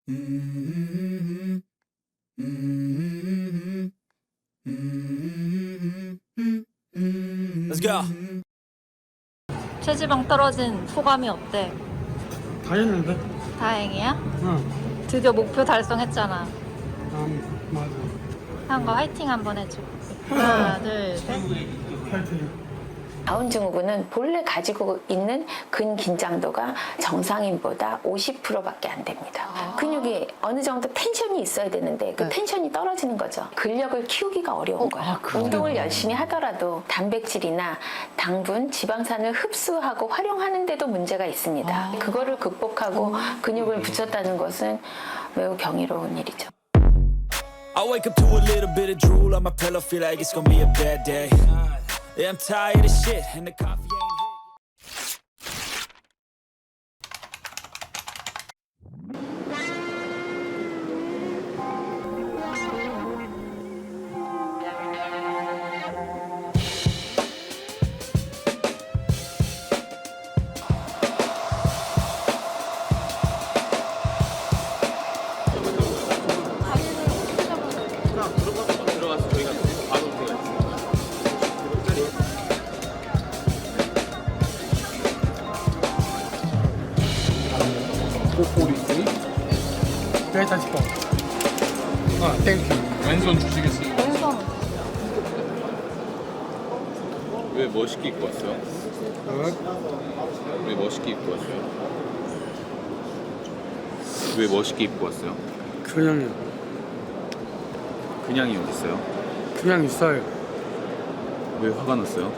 Let's go. 체지방 떨어진 소감이 어때? 다했는데? 다행이야? 응. 드디어 목표 달성했잖아. 맞아. 한거 화이팅 한번 해줘. 하나, 둘, 셋. 파이팅. 다운증후군은 본래 가지고 있는 근긴장도가 정상인보다 50%밖에 안 됩니다. 근육이 어느 정도 텐션이 있어야 되는데 그 텐션이 떨어지는 거죠. 근력을 키우기가 어려운 거예요. 운동을 열심히 하더라도 단백질이나 당분, 지방산을 흡수하고 활용하는데도 문제가 있습니다. 그거를 극복하고 근육을 붙였다는 것은 매우 경이로운 일이죠. I wake up to a little bit of drool on my pillow, feel like it's gonna be a bad day. Yeah, I'm tired of shit, and the coffee ain't hit. 네, 다시 봐. 땡큐. 왼손 주시겠어요? 왼손. 왜 멋있게 입고 왔어요? 왜 멋있게 입고 왔어요? 왜 멋있게 입고 왔어요? 그냥요. 그냥이 어디 있어요? 그냥 있어요. 왜 화가 났어요?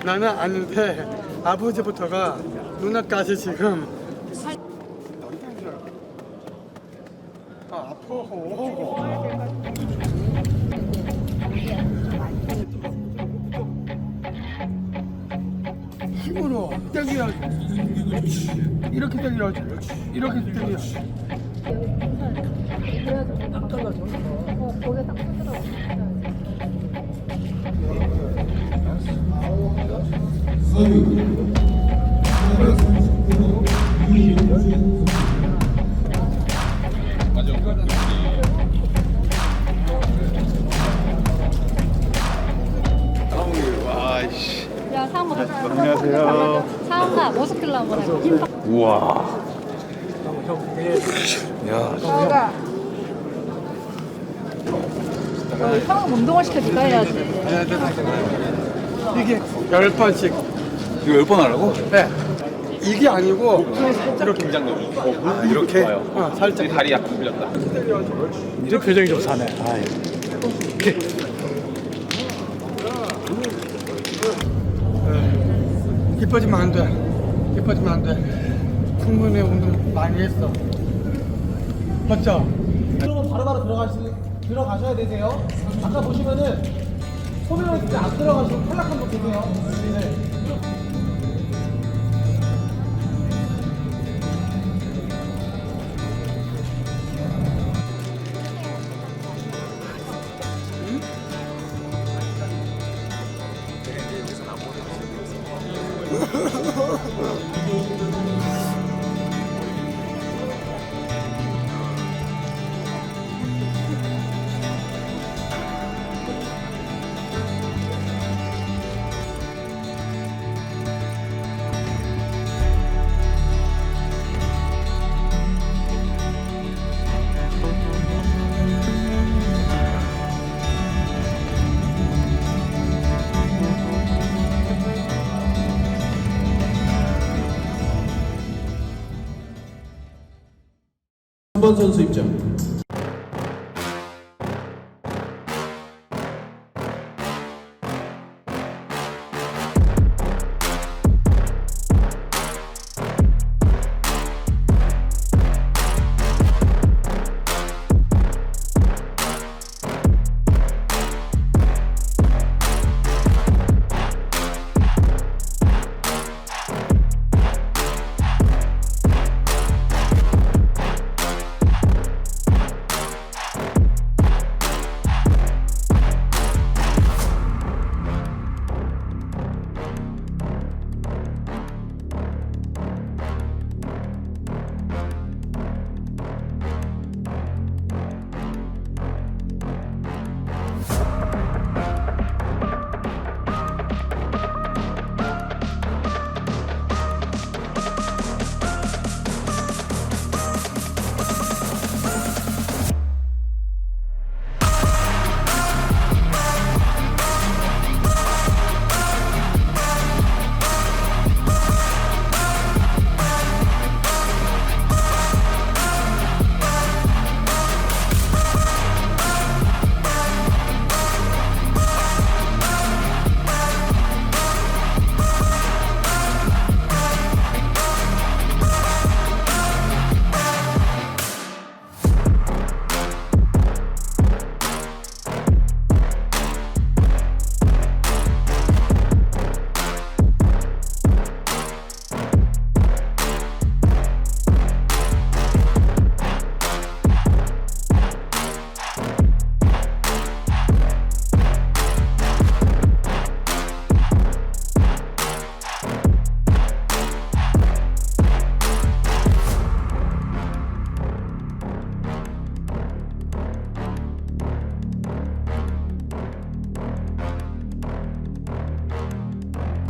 나는 아는데 아버지부터가 누나까지 지금 아파. 힘으로 당겨야지. 이렇게 당겨야지. 이렇게 당겨야지. 거기에 딱 서더라고. 와이씨. 야, 사람 한번 안녕하세요. 사람나 모스킬러 한번 해봐. 힘 우와. 가 형 운동을 시켜 네가 해야지. 이게 10번씩. 이거 10번 하라고? 네. 이게 아니고 이렇게 긴장도. 이렇게? 살짝. 다리 약간 풀렸다. 이제 표정이 좀 사네. 기뻐지면 안 돼. 기뻐지면 안 돼. 충분히 운동 많이 했어. 맞죠? 그러면 바로바로 들어가셔야 되세요. 아까 보시면은 소변을 진짜 안 들어가시고 탈락한 분 계세요. 네. 번 선수 입장.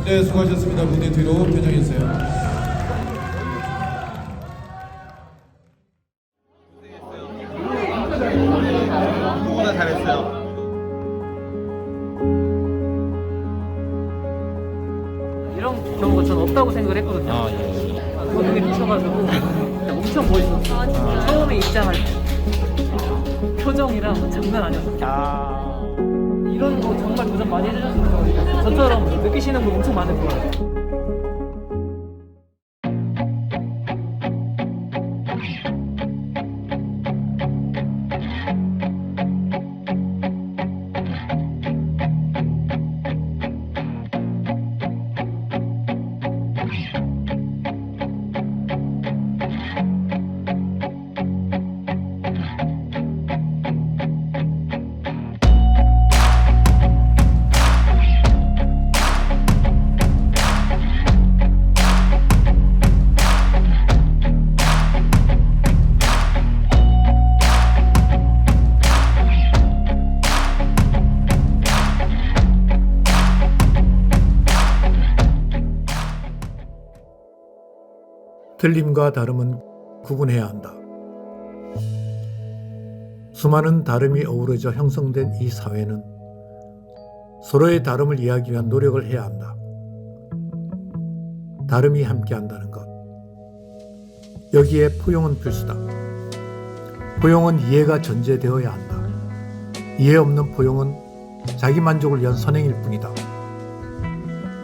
네, 수고하셨습니다. 무대 뒤로 변정해주세요. 누구보다 잘했어요. 이런 경우가 저는 없다고 생각을 했거든요. 그게 미쳐가지고 엄청 멋있었어요. 처음에 입장할 때 표정이랑 장난 아니었어요. 이런 거 정말 도전 많이 해주셨으면 좋겠어요. 저처럼 느끼시는 분 엄청 많을 거예요. 틀림과 다름은 구분해야 한다. 수많은 다름이 어우러져 형성된 이 사회는 서로의 다름을 이해하기 위한 노력을 해야 한다. 다름이 함께한다는 것. 여기에 포용은 필수다. 포용은 이해가 전제되어야 한다. 이해 없는 포용은 자기 만족을 위한 선행일 뿐이다.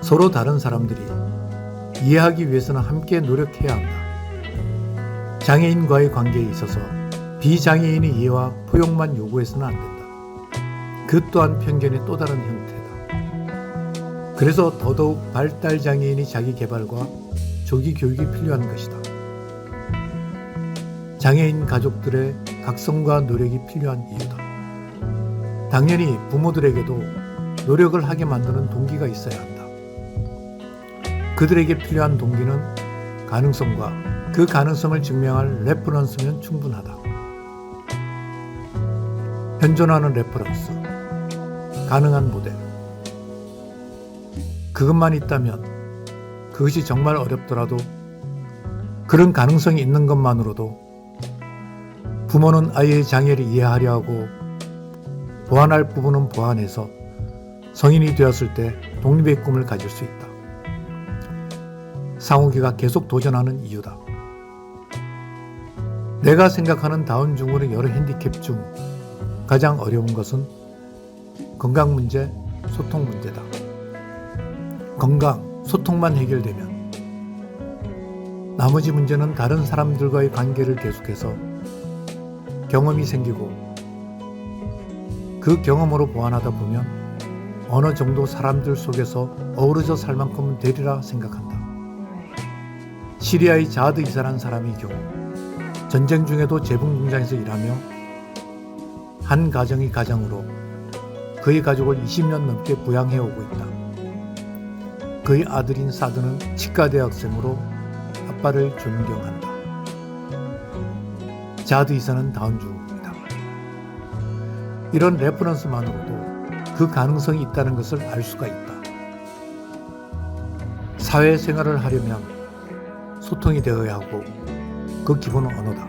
서로 다른 사람들이 이해하기 위해서는 함께 노력해야 한다. 장애인과의 관계에 있어서 비장애인의 이해와 포용만 요구해서는 안 된다. 그 또한 편견의 또 다른 형태다. 그래서 더더욱 발달 장애인의 자기 개발과 조기 교육이 필요한 것이다. 장애인 가족들의 각성과 노력이 필요한 이유다. 당연히 부모들에게도 노력을 하게 만드는 동기가 있어야 한다. 그들에게 필요한 동기는 가능성과 그 가능성을 증명할 레퍼런스면 충분하다. 현존하는 레퍼런스, 가능한 모델. 그것만 있다면 그것이 정말 어렵더라도 그런 가능성이 있는 것만으로도 부모는 아이의 장애를 이해하려 하고 보완할 부분은 보완해서 성인이 되었을 때 독립의 꿈을 가질 수 있다. 상욱이가 계속 도전하는 이유다. 내가 생각하는 다운 증후의 여러 핸디캡 중 가장 어려운 것은 건강 문제, 소통 문제다. 건강, 소통만 해결되면 나머지 문제는 다른 사람들과의 관계를 계속해서 경험이 생기고 그 경험으로 보완하다 보면 어느 정도 사람들 속에서 어우러져 살 만큼은 되리라 생각한다. 시리아의 자드 이사라는 사람의 경우 전쟁 중에도 제분 공장에서 일하며 한 가정의 가장으로 그의 가족을 20년 넘게 부양해오고 있다. 그의 아들인 사드는 치과대학생으로 아빠를 존경한다. 자드 이사는 다운 증후입니다. 이런 레퍼런스만으로도 그 가능성이 있다는 것을 알 수가 있다. 사회생활을 하려면 소통이 되어야 하고 그 기본은 언어다.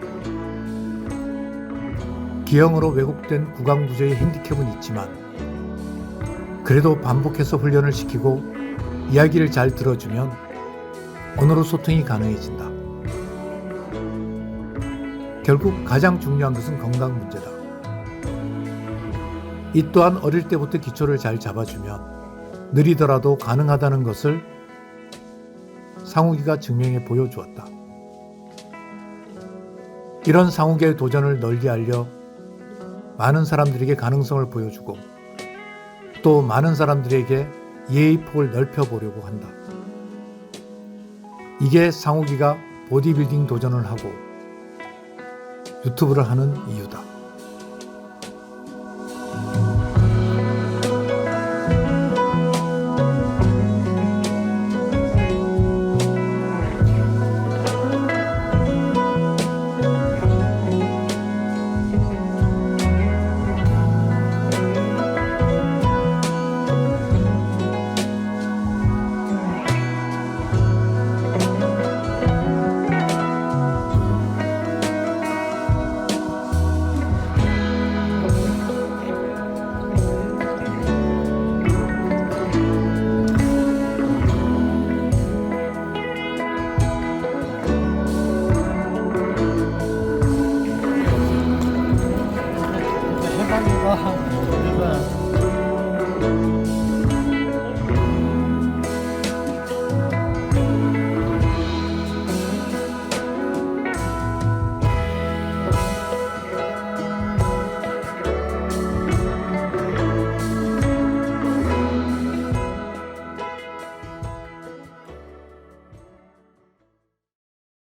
기형으로 왜곡된 구강구조의 핸디캡은 있지만 그래도 반복해서 훈련을 시키고 이야기를 잘 들어주면 언어로 소통이 가능해진다. 결국 가장 중요한 것은 건강 문제다. 이 또한 어릴 때부터 기초를 잘 잡아주면 느리더라도 가능하다는 것을 상욱이가 증명해 보여주었다. 이런 상욱의 도전을 널리 알려 많은 사람들에게 가능성을 보여주고 또 많은 사람들에게 이해의 폭을 넓혀보려고 한다. 이게 상욱이가 보디빌딩 도전을 하고 유튜브를 하는 이유다. 아.